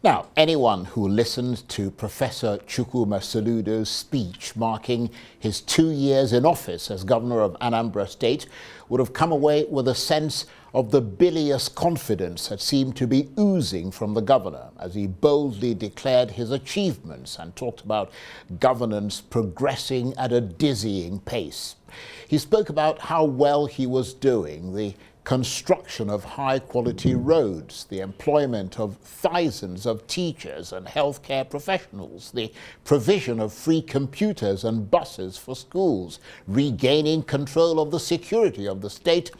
Now, anyone who listened to Professor Chukwuma Soludo's speech marking his 2 years in office as governor of Anambra State would have come away with a sense of the bilious confidence that seemed to be oozing from the governor as he boldly declared his achievements and talked about governance progressing at a dizzying pace. He spoke about how well he was doing, the construction of high-quality roads, the employment of thousands of teachers and healthcare professionals, the provision of free computers and buses for schools, regaining control of the security of the state,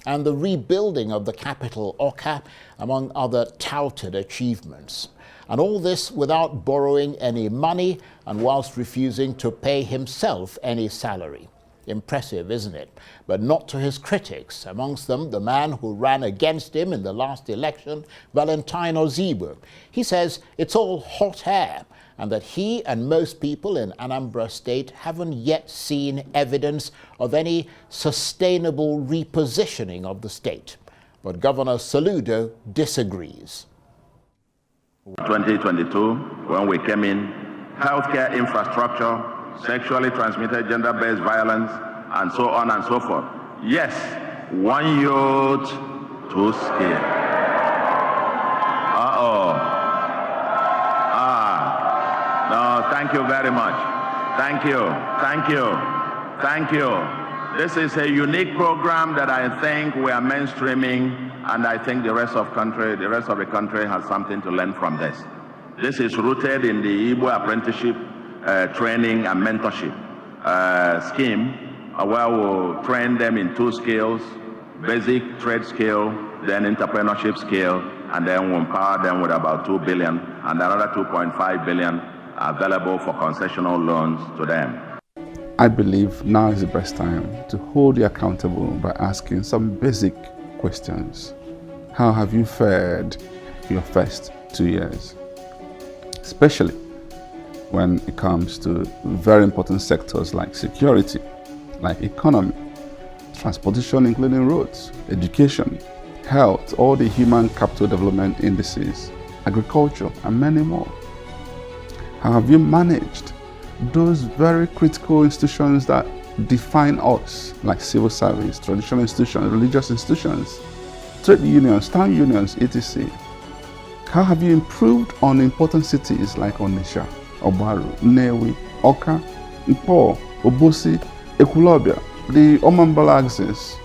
and the rebuilding of the capital, Awka, among other touted achievements. And all this without borrowing any money and whilst refusing to pay himself any salary. Impressive, isn't it? But not to his critics, amongst them the man who ran against him in the last election, Valentine Ozigbo. He says it's all hot air and that he and most people in Anambra State haven't yet seen evidence of any sustainable repositioning of the state. But Governor Soludo disagrees. 2022, when we came in, healthcare infrastructure, sexually transmitted gender-based violence, and so on and so forth. Yes, one youth, two skills. No, thank you very much. Thank you, thank you, thank you. This is a unique program that I think we are mainstreaming, and I think the rest of the country has something to learn from this. This is rooted in the Igbo apprenticeship training and mentorship scheme, where we'll train them in 2 skills, basic trade skill, then entrepreneurship skill, and then we'll empower them with about 2 billion and another 2.5 billion available for concessional loans to them. I believe now is the best time to hold you accountable by asking some basic questions. How have you fared your first 2 years? Especially when it comes to very important sectors like security, like economy, transportation including roads, education, health, all the human capital development indices, agriculture, and many more. How have you managed those very critical institutions that define us, like civil service, traditional institutions, religious institutions, trade unions, town unions, etc.? How have you improved on important cities like Onitsha, Obaru, Nnewi, Awka, Nkpo, Obosi, Ekulobia, the Omambala axis?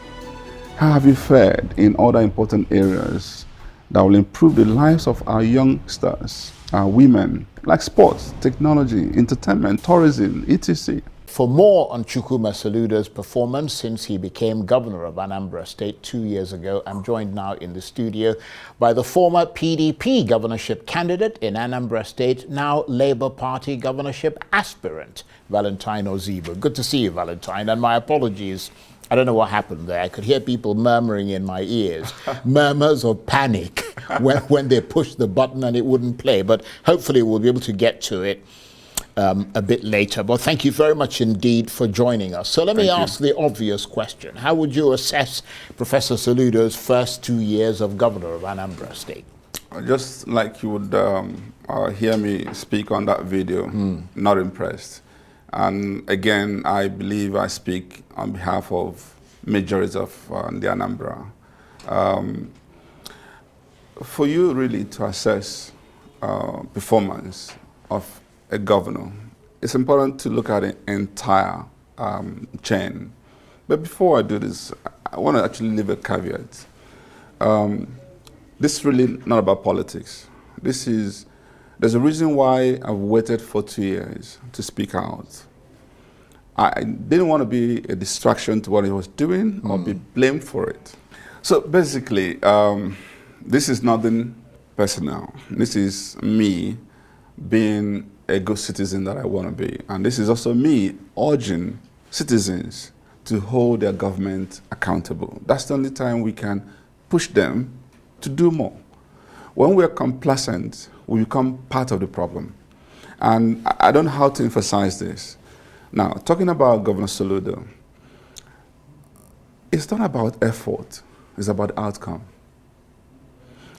How have you fared in other important areas that will improve the lives of our youngsters, our women, like sports, technology, entertainment, tourism, etc.? For more on Chukwuma Soludo's performance since he became governor of Anambra State 2 years ago, I'm joined now in the studio by the former PDP governorship candidate in Anambra State, now Labour Party governorship aspirant, Valentine Ozigbo. Good to see you, Valentine, and my apologies. I don't know what happened there. I could hear people murmuring in my ears, murmurs of panic when they pushed the button and it wouldn't play. But hopefully we'll be able to get to it a bit later. But thank you very much indeed for joining us. So let me ask the obvious question. How would you assess Professor Soludo's first 2 years of governor of Anambra State? Just like you would hear me speak on that video, not impressed. And again, I believe I speak on behalf of majority of the Anambra. For you really to assess performance of a governor, it's important to look at the entire chain. But before I do this, I want to actually leave a caveat. This is really not about politics. There's a reason why I've waited for 2 years to speak out. I didn't want to be a distraction to what he was doing or be blamed for it. So basically, this is nothing personal. This is me being a good citizen that I want to be. And this is also me urging citizens to hold their government accountable. That's the only time we can push them to do more. When we are complacent, we become part of the problem. And I don't know how to emphasize this. Now, talking about Governor Soludo, it's not about effort, it's about outcome.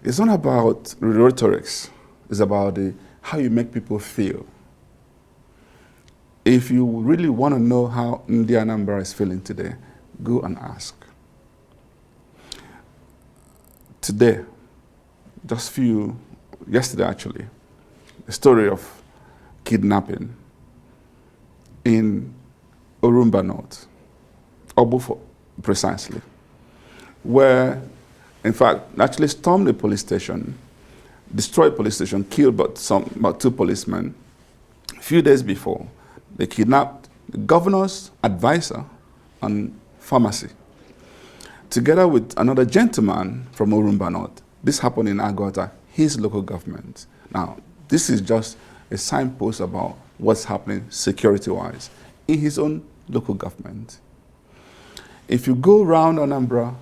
It's not about rhetorics, It's about how you make people feel. If you really want to know how Anambra is feeling today, go and ask. Today, yesterday actually, a story of kidnapping in Orumba North, Obufo precisely, where, in fact, actually stormed the police station, destroyed police station, killed about 2 policemen. A few days before, they kidnapped the governor's advisor on pharmacy, together with another gentleman from Orumba North. This happened in Agota, his local government. Now, this is just a signpost about what's happening security-wise in his own local government. If you go around Anambra,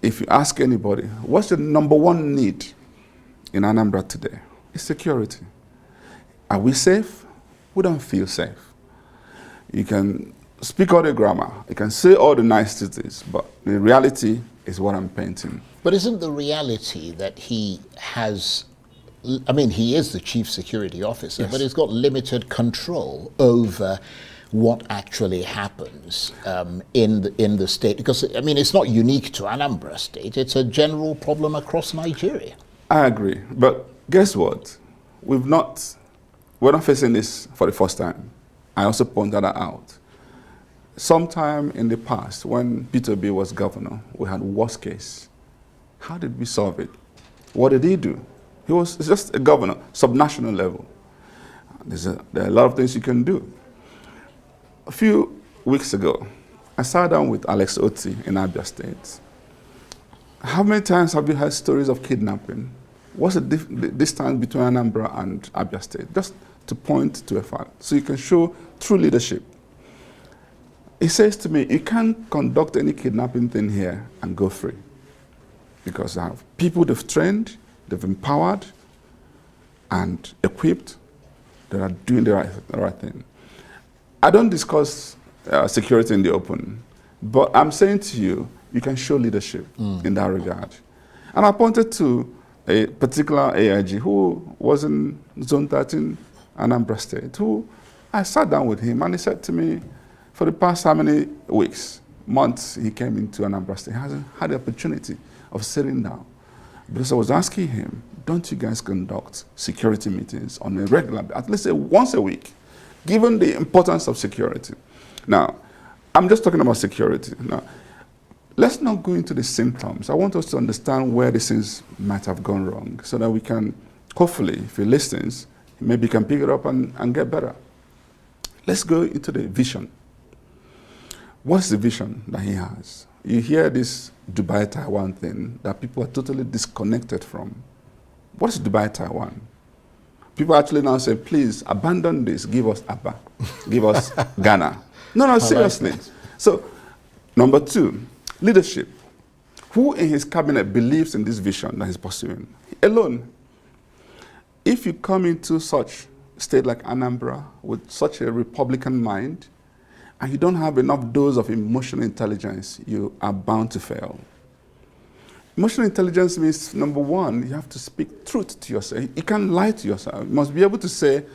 if you ask anybody, what's the number 1 need in Anambra today? It's security. Are we safe? We don't feel safe. You can speak all the grammar, you can say all the niceties, but the reality is what I'm painting. But isn't the reality that he has, I mean, he is the chief security officer, Yes. but he's got limited control over what actually happens in the state? Because, I mean, it's not unique to Anambra State, it's a general problem across Nigeria. I agree, but guess what? We're not facing this for the first time. I also pointed that out. Sometime in the past, when Peter B was governor, we had worst case. How did we solve it? What did he do? He was just a governor, subnational level. There are a lot of things you can do. A few weeks ago, I sat down with Alex Oti in Abia State. How many times have you heard stories of kidnapping? What's the distance between Anambra and Abia State? Just to point to a fact, so you can show true leadership. He says to me, you can't conduct any kidnapping thing here and go free. Because I have people they've trained, they've empowered, and equipped that are doing the right thing. I don't discuss security in the open, but I'm saying to you, you can show leadership in that regard. And I pointed to a particular AIG who was in Zone 13, Anambra State, who I sat down with him and he said to me, for the past how many weeks, months he came into Anambra State, he hasn't had the opportunity of sitting down. Because I was asking him, don't you guys conduct security meetings on a regular, at least once a week, given the importance of security? Now, I'm just talking about security. Now, let's not go into the symptoms. I want us to understand where these things might have gone wrong so that we can, hopefully, if he listens, maybe he can pick it up and get better. Let's go into the vision. What's the vision that he has? You hear this Dubai Taiwan thing that people are totally disconnected from. What is Dubai Taiwan? People actually now say, please abandon this, give us Abba, give us Ghana. No, seriously. So, number 2, leadership. Who in his cabinet believes in this vision that he's pursuing? Alone. If you come into such a state like Anambra with such a Republican mind, and you don't have enough dose of emotional intelligence, you are bound to fail. Emotional intelligence means, number 1, you have to speak truth to yourself. You can't lie to yourself. You must be able to say,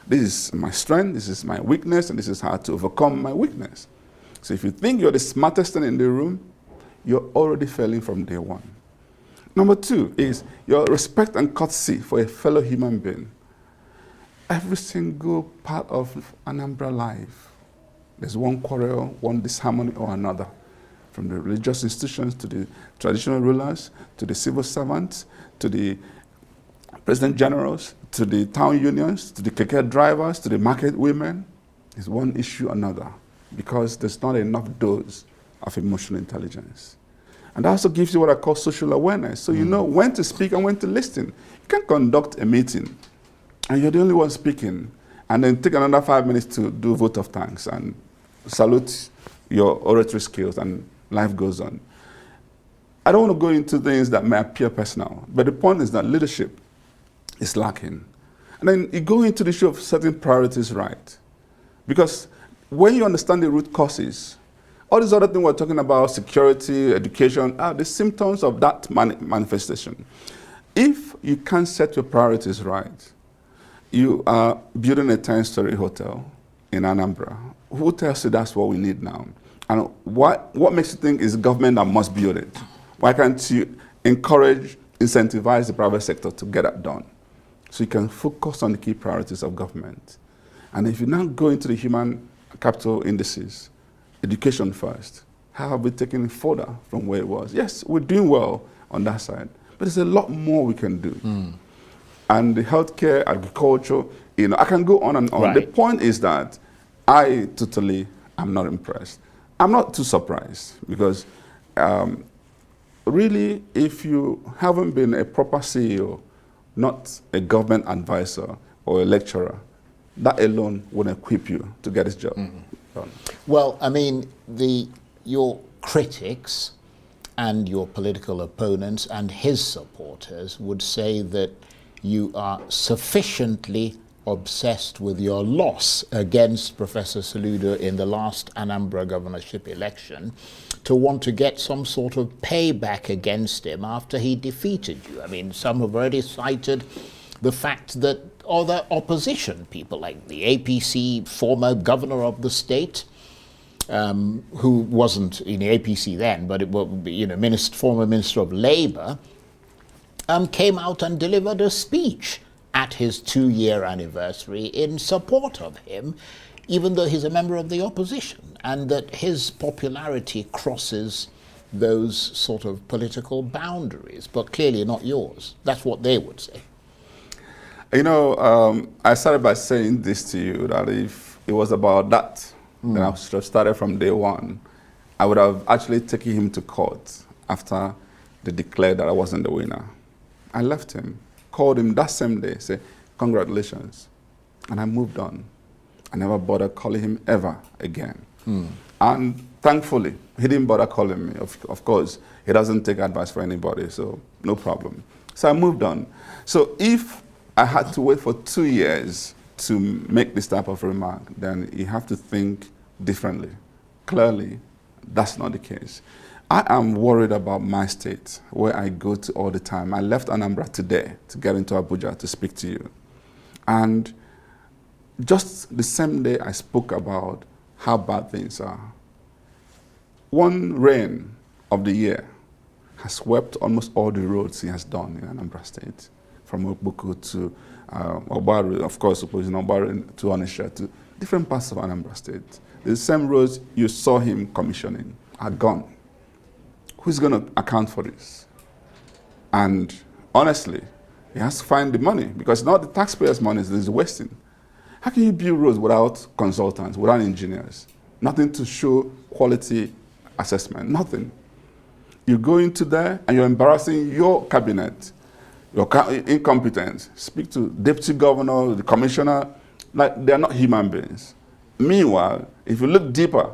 this is my strength, this is my weakness, and this is how to overcome my weakness. So if you think you're the smartest thing in the room, you're already failing from day 1. Number 2 is your respect and courtesy for a fellow human being. Every single part of Anambra life, there's one quarrel, one disharmony or another. From the religious institutions to the traditional rulers, to the civil servants, to the president generals, to the town unions, to the keke drivers, to the market women. It's one issue or another because there's not enough dose of emotional intelligence. And that also gives you what I call social awareness. So you know when to speak and when to listen. You can't conduct a meeting and you're the only one speaking and then take another 5 minutes to do vote of thanks and salute your oratory skills and life goes on. I don't want to go into things that may appear personal, but the point is that leadership is lacking. And then you go into the issue of setting priorities right. Because when you understand the root causes, all these other things we're talking about, security, education, are the symptoms of that manifestation. If you can't set your priorities right, you are building a 10-story hotel in Anambra. Who tells you that's what we need now? And what makes you think it's government that must build it? Why can't you encourage, incentivize the private sector to get that done? So you can focus on the key priorities of government. And if you now go into the human capital indices, education first, how have we taken it further from where it was? Yes, we're doing well on that side, but there's a lot more we can do. And the healthcare, agriculture, I can go on and on. Right. The point is that I totally am not impressed. I'm not too surprised because really, if you haven't been a proper CEO, not a government advisor or a lecturer, that alone would equip you to get this job done. Well, I mean, your critics and your political opponents and his supporters would say that you are sufficiently obsessed with your loss against Professor Soludo in the last Anambra governorship election to want to get some sort of payback against him after he defeated you. I mean, some have already cited the fact that other opposition people, like the APC former governor of the state, who wasn't in the APC then, but it was, former Minister of Labour, came out and delivered a speech at his 2-year anniversary in support of him, even though he's a member of the opposition, and that his popularity crosses those sort of political boundaries, but clearly not yours. That's what they would say. I started by saying this to you, that if it was about that, then I should have started from day one. I would have actually taken him to court after they declared that I wasn't the winner. I left him, called him that same day, said, congratulations. And I moved on. I never bothered calling him ever again. And thankfully, he didn't bother calling me. Of course, he doesn't take advice for anybody, so no problem. So I moved on. So if I had to wait for 2 years to make this type of remark, then you have to think differently. Clearly, that's not the case. I am worried about my state, where I go to all the time. I left Anambra today to get into Abuja to speak to you. And just the same day I spoke about how bad things are, one rain of the year has swept almost all the roads he has done in Anambra State, from Okbuku to Obaru, of course, opposing Obaru to Onisha, to different parts of Anambra State. The same roads you saw him commissioning are gone. Who's going to account for this? And honestly, he has to find the money, because not the taxpayers' money that is wasting. How can you build roads without consultants, without engineers? Nothing to show quality assessment, nothing. You go into there and you're embarrassing your cabinet, your incompetence. Speak to deputy governor, the commissioner, like they're not human beings. Meanwhile, if you look deeper,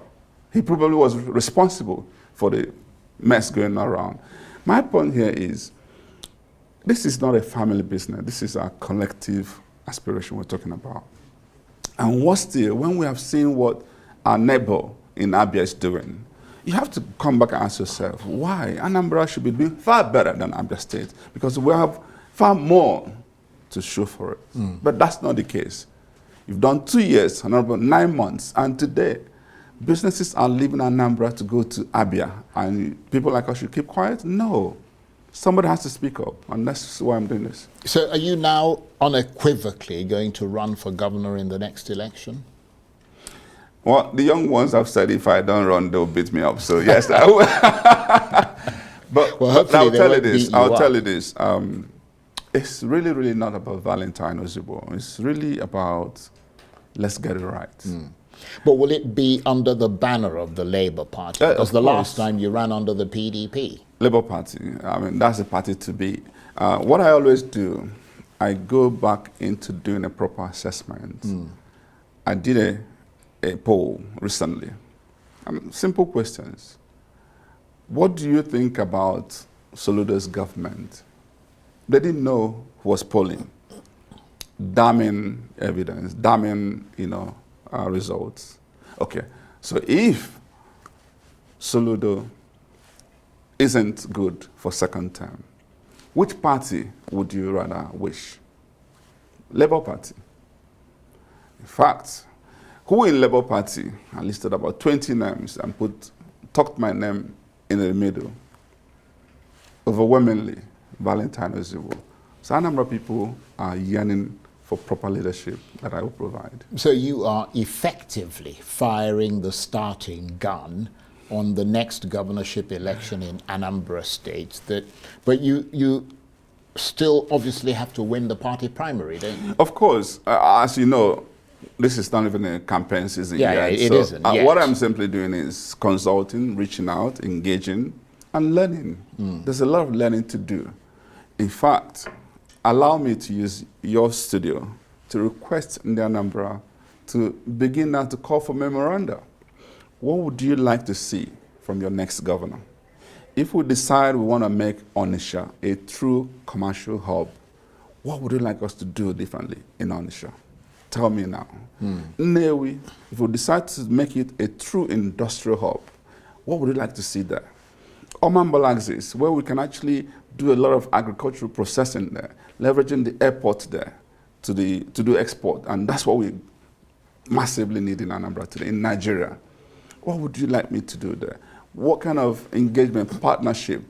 he probably was responsible for the mess going around. My point here is, this is not a family business. This is a collective aspiration we're talking about. And what's still, when we have seen what our neighbor in Abia is doing, you have to come back and ask yourself, why Anambra should be doing far better than Abia State? Because we have far more to show for it. But that's not the case. You've done 2 years, another 9 months, and today, businesses are leaving Anambra to go to Abia, and people like us should keep quiet? No. Somebody has to speak up, and that's why I'm doing this. So are you now unequivocally going to run for governor in the next election? Well, the young ones have said if I don't run, they'll beat me up. So yes, I will. But well, hopefully I'll tell you this. It's really, really not about Valentine Ozigbo. It's really about let's get it right. But will it be under the banner of the Labour Party? Because the last time you ran under the PDP. Labour Party, I mean, that's the party to be. What I always do, I go back into doing a proper assessment. I did a poll recently. Simple questions. What do you think about Soludo's government? They didn't know who was polling. Damning evidence, damning, results. Okay, so if Soludo isn't good for second term, Which party would you rather wish? Labour Party. In fact, who in Labour Party? I listed about 20 names and tucked my name in the middle. Overwhelmingly, Valentine Ozigbo. So Anambra people are yearning for proper leadership that I will provide. So you are effectively firing the starting gun on the next governorship election in Anambra State. But you still obviously have to win the party primary, don't you? Of course. As you know, this is not even a campaign season yet. Yeah, it isn't yet. What I'm simply doing is consulting, reaching out, engaging, and learning. There's a lot of learning to do. In fact, allow me to use your studio to request in the Anambra to begin now to call for memoranda. What would you like to see from your next governor? If we decide we want to make Onitsha a true commercial hub, what would you like us to do differently in Onitsha? Tell me now. Nnewi, if we decide to make it a true industrial hub, what would you like to see there? Omambalaxis, where we can actually do a lot of agricultural processing there, leveraging the airport there to do export. And that's what we massively need in Anambra today, in Nigeria. What would you like me to do there? What kind of engagement, partnership,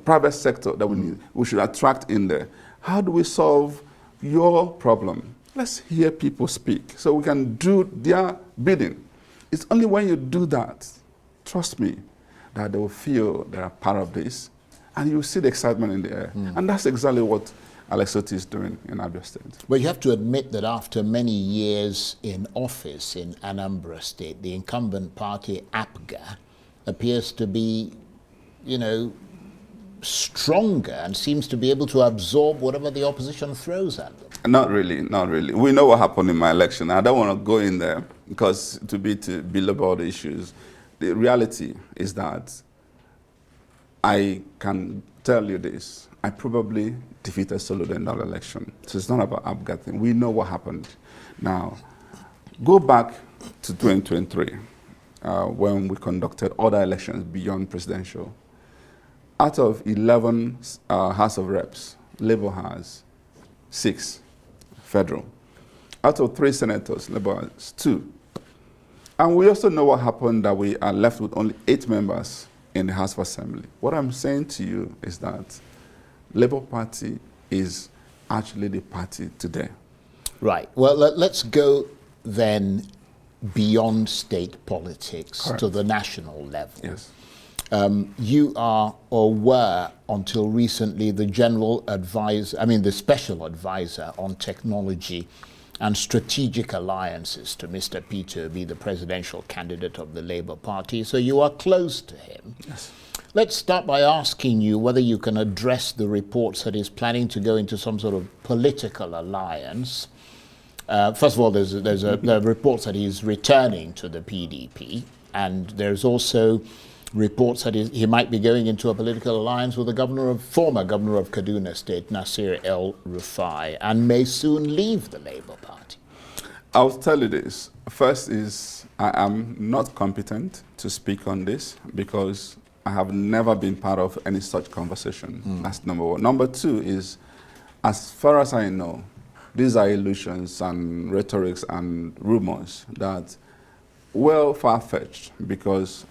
private sector that we should attract in there? How do we solve your problem? Let's hear people speak so we can do their bidding. It's only when you do that, trust me, that they will feel they are part of this, and you will see the excitement in the air. And that's exactly what Alex Otti is doing in Abia State. But you have to admit that after many years in office in Anambra State, the incumbent party, APGA, appears to be, stronger and seems to be able to absorb whatever the opposition throws at them. Not really, not really. We know what happened in my election. I don't want to go in there because to belabor the issues. The reality is that I can tell you this. I probably defeated Soludo in that election. So it's not about APGA thing. We know what happened. Now, go back to 2023 when we conducted other elections beyond presidential. Out of 11 House of Reps, Labour has 6 federal. Out of 3 senators, Labour has 2. And we also know what happened, that we are left with only 8 members in the House of Assembly. What I'm saying to you is that Labour Party is actually the party today. Right. Well, let's go then beyond state politics to the national level. Yes. You are or were until recently the the special advisor on technology and strategic alliances to Mr. Peter Obi, the presidential candidate of the Labour Party. So you are close to him. Yes. Let's start by asking you whether you can address the reports that he's planning to go into some sort of political alliance. First of all, there are reports that he's returning to the PDP, and there's also reports that he might be going into a political alliance with the former governor of Kaduna State, Nasir El-Rufai, and may soon leave the Labour Party. I'll tell you this. First is, I am not competent to speak on this because I have never been part of any such conversation. That's number one. Number two is, as far as I know, these are illusions and rhetorics and rumors that well far-fetched, because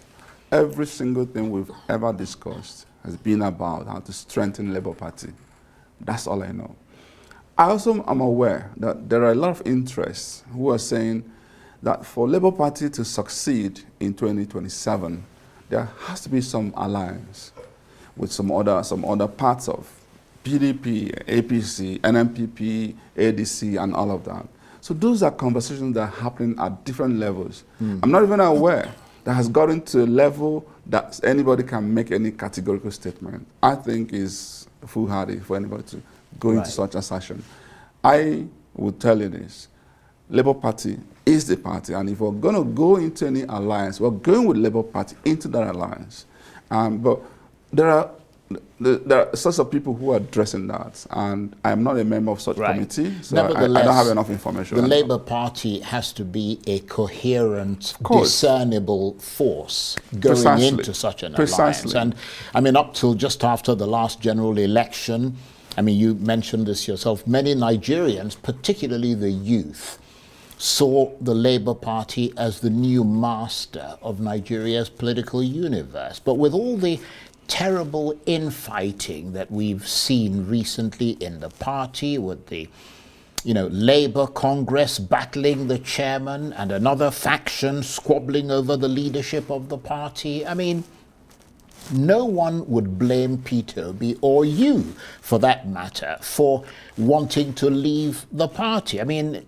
every single thing we've ever discussed has been about how to strengthen the Labour Party. That's all I know. I also am aware that there are a lot of interests who are saying that for Labour Party to succeed in 2027, there has to be some alliance with some other parts of PDP, APC, NMPP, ADC, and all of that. So those are conversations that are happening at different levels. I'm not even aware that has gotten to a level that anybody can make any categorical statement. I think is foolhardy for anybody to go into such assertion. I will tell you this. Labour Party is the party, and if we're going to go into any alliance, we're going with Labour Party into that alliance. But there are there are sorts of people who are addressing that, and I am not a member of such committee, so I don't have enough information. The Labour Party has to be a coherent, discernible force going into such an alliance. And I mean, up till just after the last general election, I mean, you mentioned this yourself, many Nigerians, particularly the youth, saw the Labour Party as the new master of Nigeria's political universe. But with all the terrible infighting that we've seen recently in the party, with the Labour Congress battling the chairman and another faction squabbling over the leadership of the party, I mean, no one would blame Peter Obi, or you for that matter, for wanting to leave the party. I mean,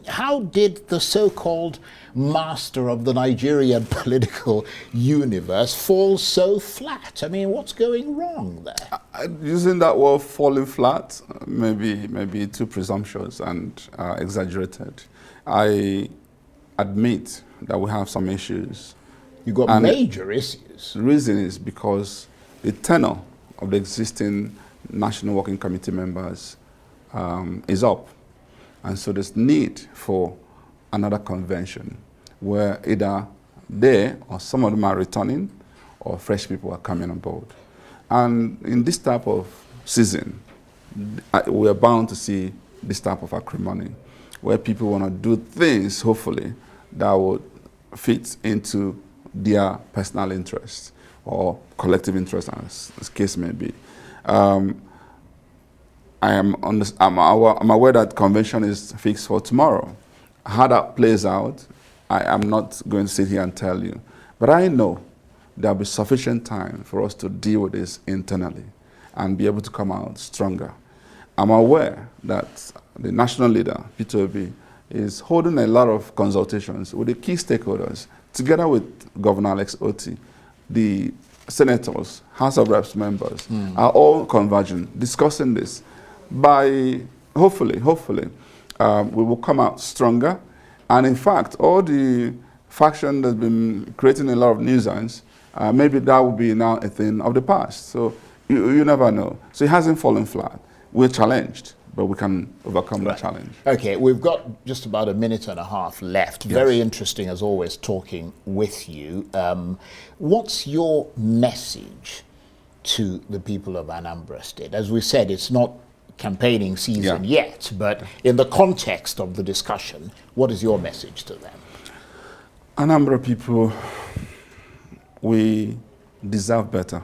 how did the so-called master of the Nigerian political universe fall so flat? I mean, what's going wrong there? Using that word falling flat, maybe too presumptuous and exaggerated. I admit that we have some issues. You got major issues. The reason is because the tenure of the existing National Working Committee members is up. And so there's need for another convention where either they or some of them are returning or fresh people are coming on board. And in this type of season, we are bound to see this type of acrimony where people want to do things, hopefully, that would fit into their personal interests or collective interests, as the case may be. I'm aware that convention is fixed for tomorrow. How that plays out, I am not going to sit here and tell you. But I know there will be sufficient time for us to deal with this internally and be able to come out stronger. I'm aware that the national leader, Peter Obi, is holding a lot of consultations with the key stakeholders, together with Governor Alex Oti, the senators, House of Reps members, are all converging, discussing this. By hopefully, we will come out stronger. And in fact, all the faction that's been creating a lot of nuisance, maybe that will be now a thing of the past. So you never know. So it hasn't fallen flat. We're challenged, but we can overcome the challenge. Okay, we've got just about a minute and a half left. Yes. Very interesting, as always, talking with you. What's your message to the people of Anambra State? As we said, it's not campaigning season yet, but in the context of the discussion, what is your message to them? Anambra people, we deserve better.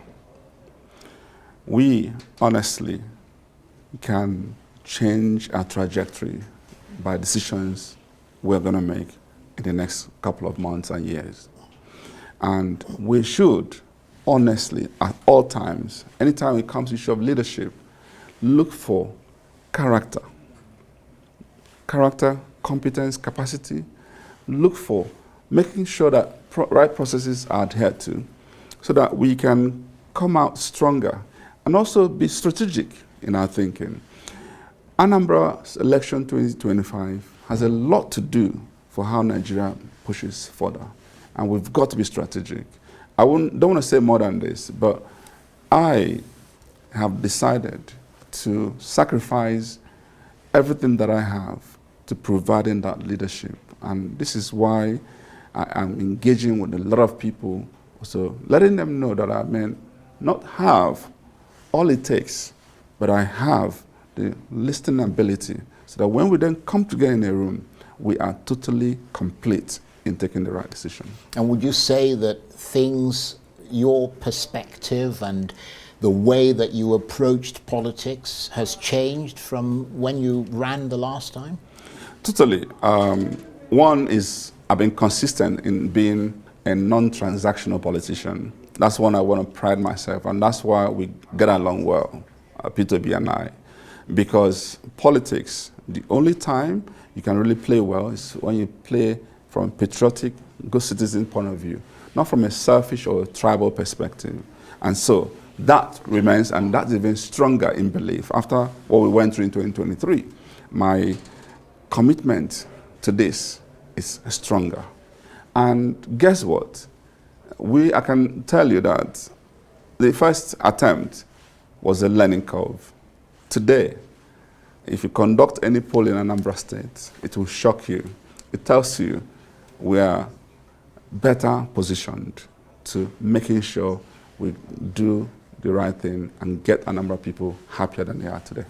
We honestly can change our trajectory by decisions we're going to make in the next couple of months and years. And we should honestly, at all times, anytime it comes to the issue of leadership, look for character, competence, capacity. Look for making sure that right processes are adhered to so that we can come out stronger and also be strategic in our thinking. Anambra's election 2025 has a lot to do for how Nigeria pushes further, and we've got to be strategic. I don't want to say more than this, but I have decided to sacrifice everything that I have to providing that leadership. And this is why I am engaging with a lot of people, so letting them know that I may not have all it takes, but I have the listening ability, so that when we then come together in a room, we are totally complete in taking the right decision. And would you say that things, your perspective and the way that you approached politics has changed from when you ran the last time? Totally. One is I've been consistent in being a non-transactional politician. That's one I want to pride myself, and that's why we get along well, Peter B and I. Because politics, the only time you can really play well is when you play from a patriotic, good citizen point of view, not from a selfish or a tribal perspective. And so that remains, and that's even stronger in belief. After what we went through in 2023, my commitment to this is stronger. And guess what? I can tell you that the first attempt was a learning curve. Today, if you conduct any poll in Anambra State, it will shock you. It tells you we are better positioned to making sure we do the right thing and get Anambra people happier than they are today.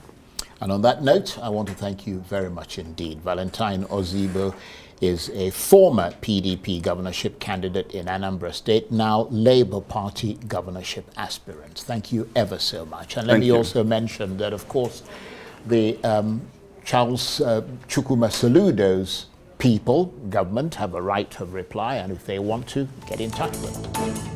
And on that note, I want to thank you very much indeed. Valentine Ozigbo is a former PDP governorship candidate in Anambra State, now Labour Party governorship aspirant. Thank you ever so much. And let me also mention that, of course, the Charles Chukwuma Soludo's people, government, have a right of reply, and if they want to, get in touch with them.